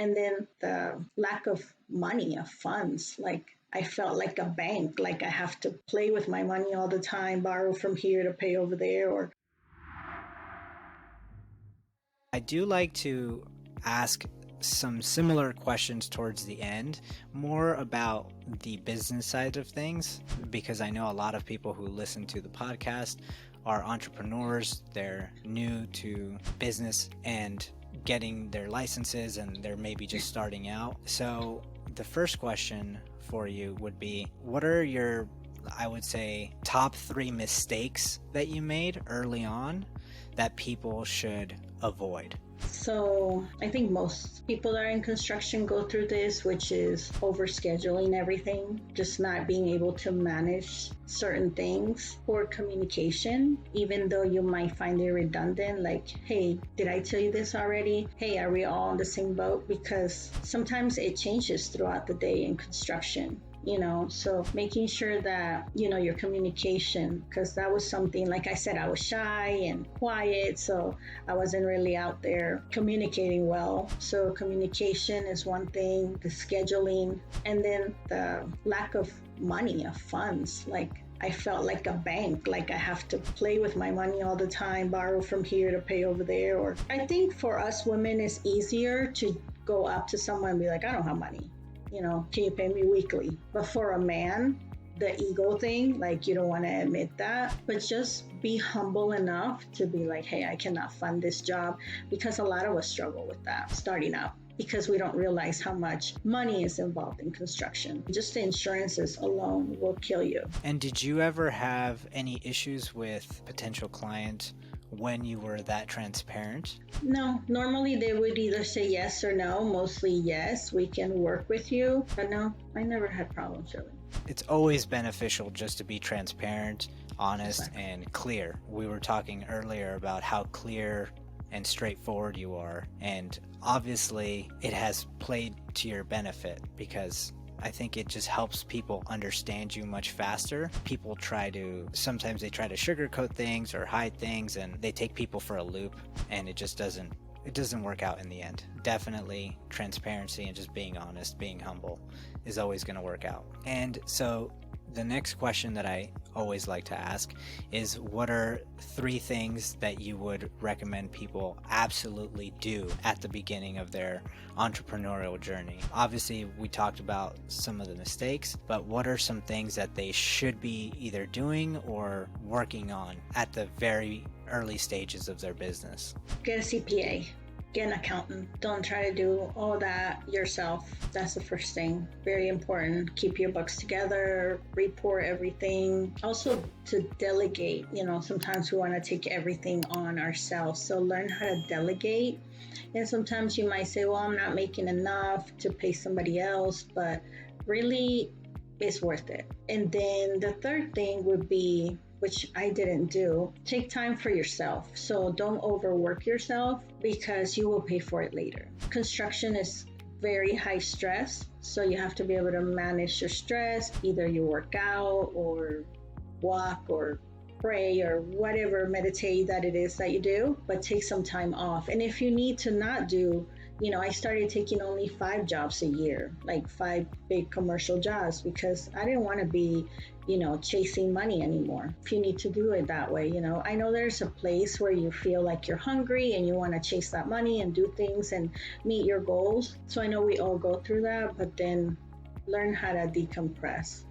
And then the lack of money, of funds, like I felt like a bank, like I have to play with my money all the time, borrow from here to pay over there, or I do like to ask some similar questions towards the end, more about the business side of things, because I know a lot of people who listen to the podcast are entrepreneurs. They're new to business and getting their licenses, and they're maybe just starting out. So, the first question for you would be, what are your, I would say, top 3 mistakes that you made early on that people should avoid? so I think most people that are in construction go through this, which is overscheduling everything, just not being able to manage certain things. Poor communication, even though you might find it redundant, like, hey, did I tell you this already? Hey, are we all on the same boat? Because sometimes it changes throughout the day in construction. So making sure that your communication, because that was something, like I said, I was shy and quiet, so I wasn't really out there communicating well. So communication is one thing, the scheduling, and then the lack of money, of funds. Like I felt like a bank, like I have to play with my money all the time, borrow from here to pay over there. Or I think for us women, it's easier to go up to someone and be like, I don't have money. Can you pay me weekly? But for a man, the ego thing, like you don't want to admit that, but just be humble enough to be like, hey, I cannot fund this job, because a lot of us struggle with that starting out, because we don't realize how much money is involved in construction. Just the insurances alone will kill you. And did you ever have any issues with potential client when you were that transparent? No, normally they would either say yes or no. Mostly yes, we can work with you. But no, I never had problems really. It's always beneficial just to be transparent, honest, Exactly. and clear. We were talking earlier about how clear and straightforward you are, and obviously it has played to your benefit, because I think it just helps people understand you much faster. People sometimes they try to sugarcoat things or hide things, and they take people for a loop, and it doesn't work out in the end. Definitely transparency and just being honest, being humble is always going to work out. And so the next question that I always like to ask is, what are 3 things that you would recommend people absolutely do at the beginning of their entrepreneurial journey? Obviously, we talked about some of the mistakes, but what are some things that they should be either doing or working on at the very early stages of their business? Get a CPA. Get an accountant. Don't try to do all that yourself. That's the first thing. Very important. Keep your books together, report everything. Also to delegate. Sometimes we want to take everything on ourselves. So learn how to delegate. And sometimes you might say, well, I'm not making enough to pay somebody else, but really it's worth it. And then the third thing would be, which I didn't do, take time for yourself. So don't overwork yourself, because you will pay for it later. Construction is very high stress, so you have to be able to manage your stress. Either you work out or walk or pray or whatever, meditate that it is that you do, but take some time off. And if you need to not do, I started taking only 5 jobs a year, like 5 big commercial jobs, because I didn't want to be, chasing money anymore. If you need to do it that way, I know there's a place where you feel like you're hungry and you want to chase that money and do things and meet your goals. So I know we all go through that, but then learn how to decompress.